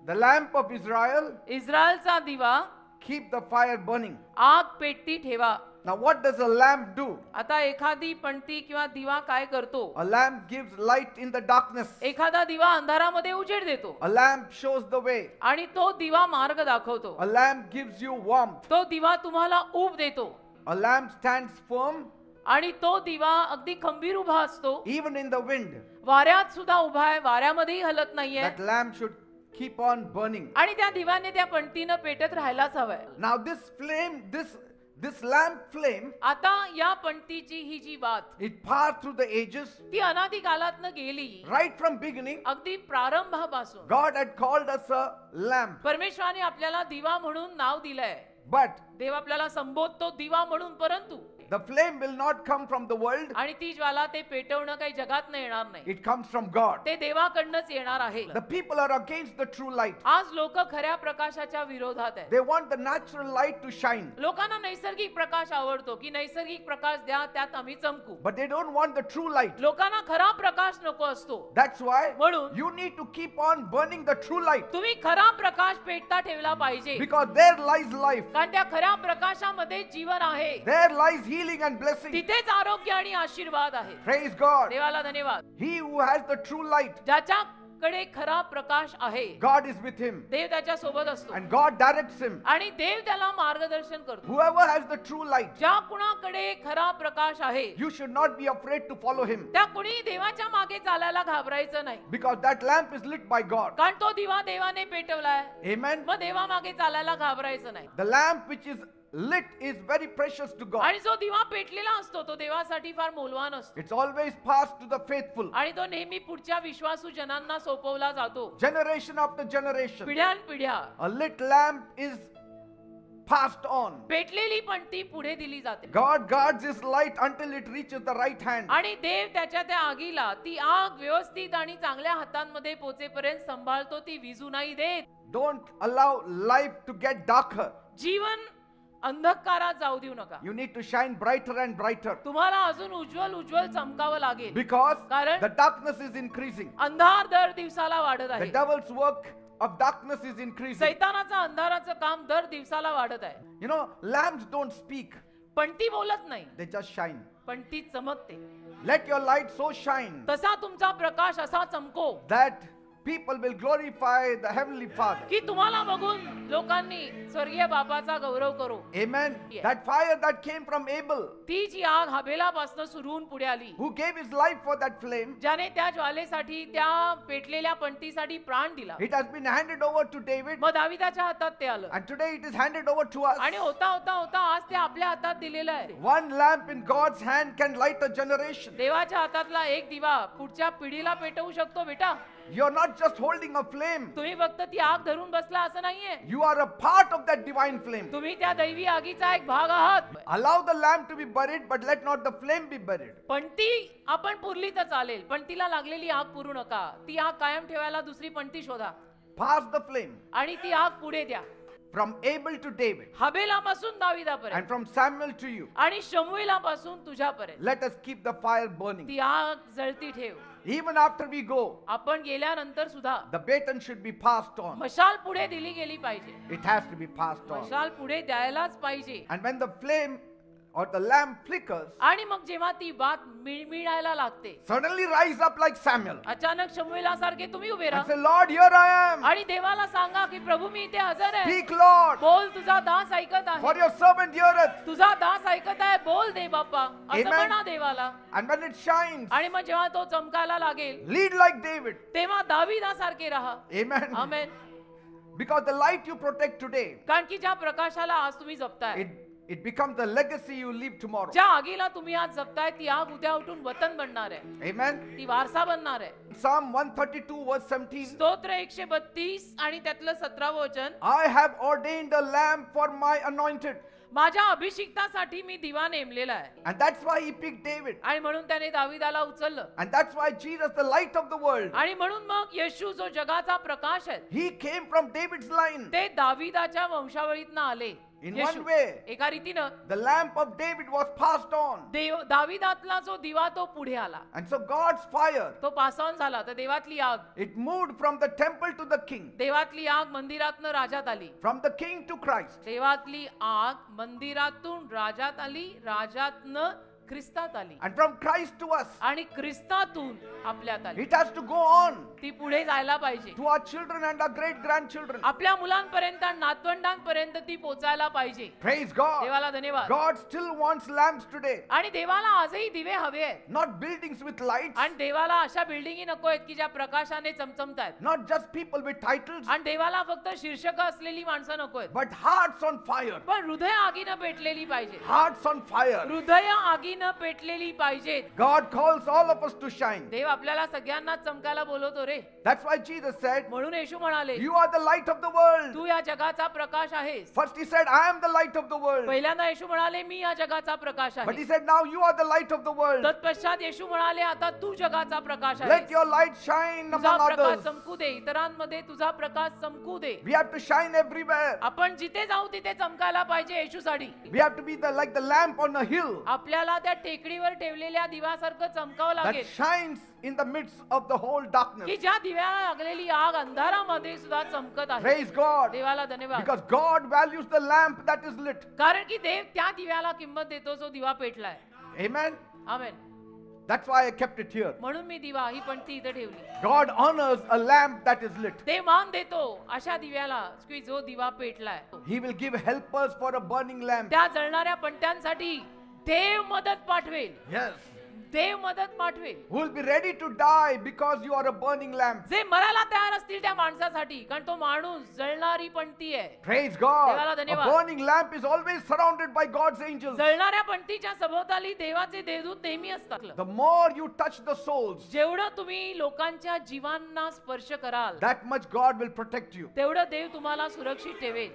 The lamp of Israel, इस्रायलचा दिवा, keep the fire burning. आग पेटती ठेवा. Now what does a lamp do? आता एखादी पणती किंवा दिवा काय करतो? A lamp gives light in the darkness. एखादा दिवा अंधारामध्ये उजेड देतो. A lamp shows the way. आणि तो दिवा मार्ग दाखवतो. A lamp gives you warmth. तो दिवा तुम्हाला ऊब देतो. A lamp stands firm आणि तो दिवा अगदी खंबीर उभा असतो. even in the wind. वाऱ्यात सुद्धा उभा आहे, वाऱ्यामध्येही हलत नाहीये. That lamp should keep on burning. आणि त्या दिव्याने त्या पणतीनं पेटत राहायलाच हवंय. Now this flame, this lamp flame, आता या पणतीची ही जी बात, it passed through the ages. ती अनादी कालातनं गेली. Right from beginning, अगदी प्रारंभापासून God had called us a lamp. परमेश्वराने आपल्याला दिवा म्हणून नाव दिलंय. But देव आपल्याला संबोधतो दिवा म्हणून, परंतु the flame will not come from the world. आणि ती ज्वाला ते पेटवणं काही जगातनं येणार नाही. It comes from God. ते देवाकडनंच येणार आहे. The people are against the true light. आज लोक खऱ्या प्रकाशाच्या विरोधात आहेत. They want the natural light to shine. लोकांना नैसर्गिक प्रकाश आवडतो की नैसर्गिक प्रकाश द्या, त्यात आम्ही चमकू. But they don't want the true light. लोकांना खरा प्रकाश नको असतो. That's why म्हणून you need to keep on burning the true light. तुम्ही खरा प्रकाश पेटता ठेवला पाहिजे. Because there lies life. कारण त्या खऱ्या प्रकाशामध्ये जीवन आहे. There lies healing and blessing. तिथेच आरोग्य आणि आशीर्वाद आहे. Praise God. देवाला धन्यवाद. He who has the true light, ज्याच्याकडे खरा प्रकाश आहे, God is with him. देव त्याच्या सोबत असतो. And God directs him. आणि देव त्याला मार्गदर्शन करतो. Whoever has the true light, ज्या कुणाकडे खरा प्रकाश आहे, you should not be afraid to follow him. त्या कुणी देवाच्या मागे चालायला घाबरायचं नाही. Because that lamp is lit by God. कारण तो दिवा देवाने पेटवलाय. Amen. मग देवा मागे चालायला घाबरायचं नाही. The lamp which is lit is very precious to God. आणि जो दिवा पेटलेला असतो तो देवासाठी फार मौल्यवान असतो. It's always passed to the faithful. आणि तो नेहमी पुढच्या विश्वासू जनांना सोपवला जातो. Generation after generation. पिढ्यानपिढ्या A lit lamp is passed on. पेटलेली पणती पुढे दिली जाते. God guards his light until it reaches the right hand. आणि देव त्याच्या त्या आगीला, ती आग व्यवस्थित आणि चांगल्या हातांमध्ये पोचेपर्यंत सांभाळतो, ती विझू नाही देत. Don't allow life to get darker. जीवन अंधकारात जाऊ देऊ नका. You need to shine brighter and brighter. तुम्हाला अजून उज्ज्वल उज्ज्वल चमकावं लागेल. Because कारण the darkness is increasing. अंधार दर दिवसाला वाढत The आहे. devil's work of darkness is increasing. सैतानाचं अंधाराचं काम दर दिवसाला वाढत आहे. You know, lamps don't speak. पण ती बोलत नाही, They just shine. पण ती चमकते. Let your light so shine तसा तुमचा प्रकाश असा चमको that people will glorify the heavenly Father. की तुम्हाला बघून लोकांनी स्वर्गीय बापाचा गौरव करो. Amen. Yeah. That fire that came from Abel, ती जी आग हबेलापासून सुरू होऊन पुढे आली, who gave his life for that flame, ज्याने त्या ज्वालेसाठी, त्या पेटलेल्या पणतीसाठी प्राण दिला, it has been handed over to David, मग दाविदाच्या हातात ते आलं. and today it is handed over to us. आणि होता होता होता आज ते आपल्या हातात दिलेलं आहे. One lamp in God's hand can light a generation. देवाच्या हातातला एक दिवा पुढच्या पिढीला पेटवू शकतो. बेटा, You're not just holding a flame. तुम्ही फक्त ती आग धरून बसला असं नाहीये. You are a part of that divine flame. तुम्ही त्या दैवी आगीचा एक भाग आहात. Allow the lamp to be buried, but let not the flame be buried. पण ती आपण पुरली तर चालेल, पण तिला लागलेली आग पुरू नका. ती आग कायम ठेवायला दुसरी पणती शोधा Pass the flame आणि ती आग पुढे द्या. from Abel to David हबेलापासून and दाविदापर्यंत from Samuel to you. आणि शमूएलापासून तुझ्यापर्यंत Let us keep the fire burning. ती आग जळती ठेव. Even after we go, आपण गेल्यानंतर सुद्धा the baton should be passed on. मशाल पुढे दिली गेली पाहिजे. It has to be passed on. मशाल पुढे द्यायलाच पाहिजे. And when the flame or the lamp flickers, आणि मग जेव्हा ती बात मिळमिळायला लागते, suddenly rise up like Samuel अचानक शमूएलासारखे तुम्ही उभे and राहा say, Lord, here I am. आणि देवाला सांगा की प्रभू मी इथे हजर आहे. Speak, Lord, बोल, तुझा दास ऐकत for आहे. your servant heareth. तुझा दास ऐकत आहे. बोल दे बाप्पा, असं Amen. म्हणा देवाला. And when it shines, आणि मग जेव्हा तो चमकायला लागेल, lead like David. तेव्हा दाविदासारखे राहा. Amen. Amen. Because the light you protect today, कारण की ज्या प्रकाशाला आज तुम्ही जपताय, it becomes the legacy you leave tomorrow. ज्या आगीला तुम्ही आज जपताय, ती आग उद्या उठून वतन बनणार आहे. Amen. ती वारसा बनणार आहे. Psalm 132 verse 17. स्तोत्र 132 आणि त्यातलं 17 वचन, I have ordained a lamp for my anointed. माझ्या अभिषिक्तासाठी मी दिवा नेमलेला आहे. And that's why he picked David. आणि म्हणून त्याने दाविदाला उचललं. And that's why Jesus, the light of the world, आणि म्हणून मग येशू जो जगाचा प्रकाश आहे, he came from David's line. ते दाविदाच्या वंशावळीतनं आले. In Yeshu. one way, एका रीतीनं the lamp of David was passed on. दाविदातला जो दिवा तो पुढे आला, And so God's fire, तो पास ऑन झाला. तर देवातली आग, it moved from the temple to the king, देवातली आग मंदिरातनं राजात आली. from the king to Christ. देवातली आग मंदिरातून राजात आली, राजातनं ख्रिस्तात आली, And from Christ to us. आणि ख्रिस्तातून आपल्यात आली. It has to go on ती पुढे जायला पाहिजे. to our children and our great grandchildren. आपल्या मुलांपर्यंत आणि नातवंडांपर्यंत ती पोचायला पाहिजे. Praise God. देवाला धन्यवाद. God still wants lamps today. आणि देवाला आजही दिवे हवे आहेत. Not buildings with lights. आणि देवाला अशा बिल्डिंगी नको आहेत की ज्या प्रकाशाने चमचमतायत. Not just people with titles. आणि देवाला फक्त शीर्षक असलेली माणसं नको आहेत, But hearts on fire. पण हृदय आगीनं पेटलेली पाहिजे. Hearts on fire. हृदय आगीनं पेटलेली पाहिजेत. God calls all of us to shine. देव आपल्याला सगळ्यांना चमकायला बोलवतो रे. That's why Jesus said, म्हणून येशू म्हणाले, you are the light of the world. तू या जगाचा प्रकाश आहेस. First he said, I am the light of the world. पहिल्यांदा येशू म्हणाले, मी या जगाचा प्रकाश But he आहे. said, now you are the light of the world. तत्पश्चात येशू म्हणाले, आता तू जगाचा प्रकाश Let आहेस. your light shine तुझा among प्रकाश others. चमकू दे, इतरांमध्ये तुझा प्रकाश चमकू दे. We have to shine everywhere. आपण जिथे जाऊ तिथे चमकायला पाहिजे येशूसाठी. We have to be like the lamp on a hill आपल्याला त्या टेकडीवर ठेवलेल्या दिवासारखं चमकावं that लागेल, shines in the midst of the whole darkness. की ज्या दिव्याला लागलेली आग अंधारामध्ये सुद्धा चमकत आहे. Praise God. देवाला धन्यवाद. Because God values the lamp that is lit. कारण की देव त्या दिव्याला किंमत देतो जो दिवा पेटलाय. Amen. Amen. That's why I kept it here. म्हणून मी दिवा ही पणती इथं ठेवली. God honors a lamp that is lit. ते मान देतो अशा दिव्याला की जो दिवा पेटलाय. He will give helpers for a burning lamp. त्या जळणाऱ्या पणत्यांसाठी देव मदत पाठवेल. Yes. देव मदत पाठवेल. Who will be ready to die because you are a burning lamp. जे मरायला तयार असतील त्या माणसासाठी, कारण तो माणूस जळणारी पणती आहे. Praise God. देवाला A धन्यवाद. burning lamp is always surrounded by God's angels. जळणाऱ्या पणतीच्या सभोवताली देवाचे देवदूत नेहमी असतात. The more you touch the souls, जेवढं तुम्ही लोकांच्या जीवांना स्पर्श कराल, that much God will protect you. तेवढं देव तुम्हाला सुरक्षित ठेवेल.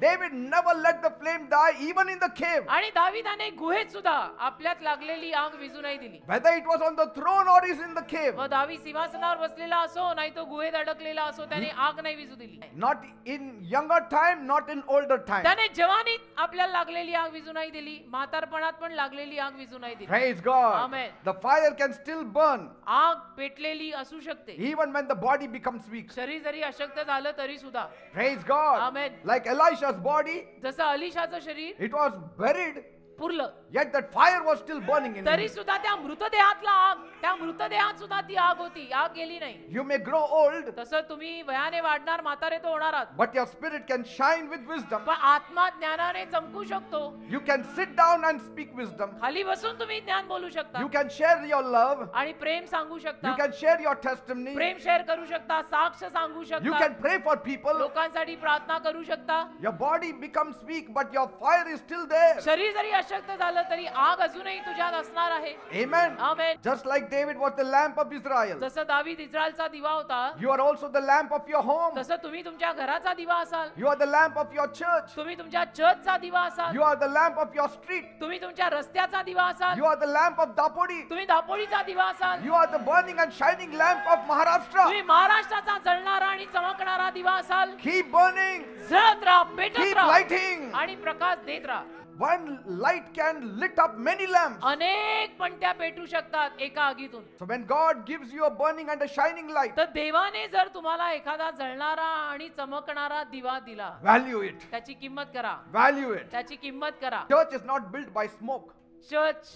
David never let the flame die even in the cave. आणि दाविदाने गुहेत सुद्धा आपल्यात लागलेली आग विझू नाही दिली. Whether it was on the throne or is in the cave. व दावी सिंहासनावर बसलेला असो नाही तो गुहेत अडकलेला असो, त्याने आग नाही विझू दिली. Not in younger time, not in older time. त्याने जवानीत आपल्याला लागलेली आग विझू नाही दिली, म्हातारपणात पण लागलेली आग विझू नाही दिली. Praise God. Amen. The fire can still burn आग पेटलेली असू शकते, even when the body becomes weak. शरीर जरी अशक्त झालं तरी सुद्धा. Praise God. Amen. Like Elisha's body, जसं अलिशाचं शरीर it was buried, पुरलं yet that fire was still burning in तरी him. सुद्धा त्या मृतदेहातला आग, त्या मृतदेहात सुद्धा ती आग होती, आग गेली नाही. You may grow old, तसं तुम्ही वयाने वाढणार, म्हातारे तो होणार आहात, but your spirit can shine with wisdom. पण आत्मा ज्ञानाने चमकू शकतो. You can sit down and speak wisdom. खाली बसून तुम्ही ज्ञान बोलू शकता You can share your love. आणि प्रेम सांगू You शकता, can share your testimony. Prem share करू शकता, साक्ष सांगू You शकता, can pray for people. लोकांसाठी प्रार्थना करू शकता. Your body becomes weak, but your fire is still there. शरीर जरी अशक्त झालं तरी आग अजूनही तुझ्यात असणार आहे. Amen. Amen. Just like David was the lamp of Israel, जसं दावीद इस्रायलचा दिवा होता, you are also the lamp of your home. तसं तुम्ही तुमच्या घराचा दिवा असाल, You are the lamp of your church. तुम्ही तुमच्या चर्चचा दिवा असाल, You are the lamp of your street. तुम्ही तुमच्या रस्त्याचा दिवा असाल, You are the lamp of Dapodi. तुम्ही दापोलीचा दिवा असाल, You are the burning and shining lamp of Maharashtra. तुम्ही महाराष्ट्राचा जळणारा आणि चमकणारा दिवा असाल. Keep burning. जळत राहा, पेटत Keep राहा lighting. आणि प्रकाश देत राहा. One light can lit up many lamps. अनेक पणत्या पेटू शकतात एका आगीतून. So when God gives you a burning and a shining light, तर देवाने जर तुम्हाला एखादा जळणारा आणि चमकणारा दिवा दिला, value it. त्याची किंमत करा, Value it. त्याची किंमत करा. Church is not built by smoke, church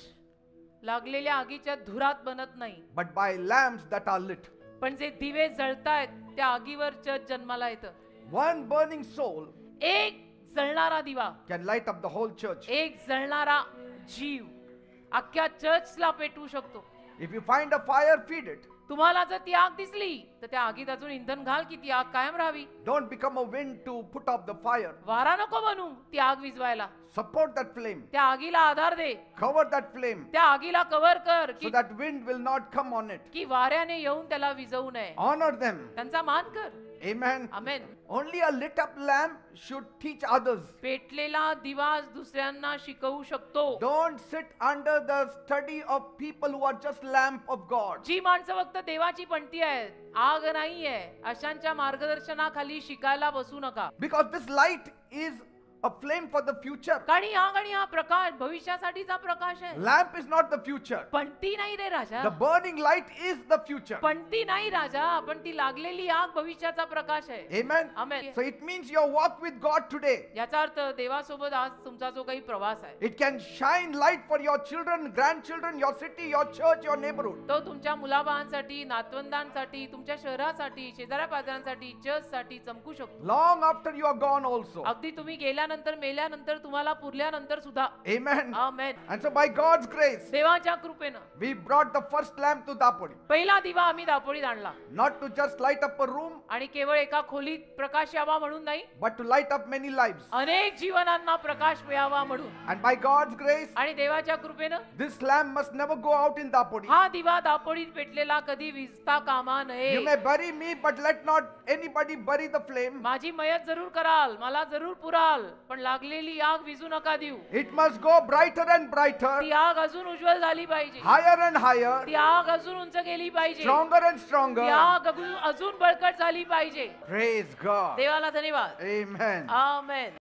लागलेल्या आगीच्या धुरात बनत नाही, but by lamps that are lit. पण जे दिवे जळतायत त्या आगीवर चर्च जन्माला येतं. One burning soul एक जळणारा दिवा, can light up the whole church. एक जळणारा जीव अख्ख्या चर्चला पेटवू शकतो. If you find a fire, feed it. तुम्हाला जर ती आग दिसली तर त्या आगीत अजून इंधन घाल की ती आग कायम राहावी. Don't become a wind to put out the fire. वारा नको बनू ती आग विझवायला. Support that flame. त्या आगीला आधार दे, Cover that flame त्या आगीला कव्हर कर so की that wind will not come on it. की वाऱ्याने येऊन त्याला विझवू नये. Honor them. त्यांचा मान कर. Amen. Amen. Only a lit up lamp should teach others. पेटलेला दिवा दुसऱ्यांना शिकवू शकतो. Don't sit under the study of people who are just lamp of God. जी माणसं फक्त देवाची पणती आहेत, आग नाहीये, अशांच्या मार्गदर्शनाखाली शिकायला बसू नका. Because this light is a flame for the future. आणि हा प्रकाश भविष्यासाठीचा प्रकाश आहे. Lamp is not the future. पणती नाही रे राजा. The burning light is the future. पणती नाही राजा, पण ती लागलेली आग भविष्याचा प्रकाश आहे. Amen. Amen. So it means your walk with God today. याचा अर्थ देवासोबत आज तुमचा जो काही प्रवास आहे It can shine light for your children, grandchildren, your city, your church, your neighborhood. तो तुमच्या मुलाबाळांसाठी, नातवंडांसाठी, तुमच्या शहरासाठी, शेजाऱ्या पाजारांसाठी, चर्चसाठी चमकू शकतो. Long after you are gone also. अगदी तुम्ही गेल्यानंतर, मेल्यानंतर, तुम्हाला पुरल्यानंतर सुद्धा. Amen. Amen. And so by God's grace, देवाच्या कृपेनं we brought the first lamp to Dapodi. पहिला दिवा आम्ही दापोळीत आणला. Not to just light up a room, आणि केवळ एका खोलीत प्रकाश यावा म्हणून नाही, but to light up many lives. अनेक जीवनांना प्रकाश मिळावा म्हणून. And by God's grace, आणि देवाच्या कृपेनं this lamp must never go out in Dapodi. हा दिवा दापोळीत पेटलेला कधी विझता कामा नये. You may bury me, but let not anybody bury the flame. माझी मयत जरूर कराल, मला जरूर पुराल, पण लागलेली आग विझू नका देऊ. It must go brighter and brighter, ती आग अजून उज्ज्वल झाली पाहिजे. higher and higher, ती आग अजून उंच गेली पाहिजे. stronger and ती stronger. आग अजून बळकट झाली पाहिजे. Praise God. देवाला धन्यवाद. Amen. आमेन.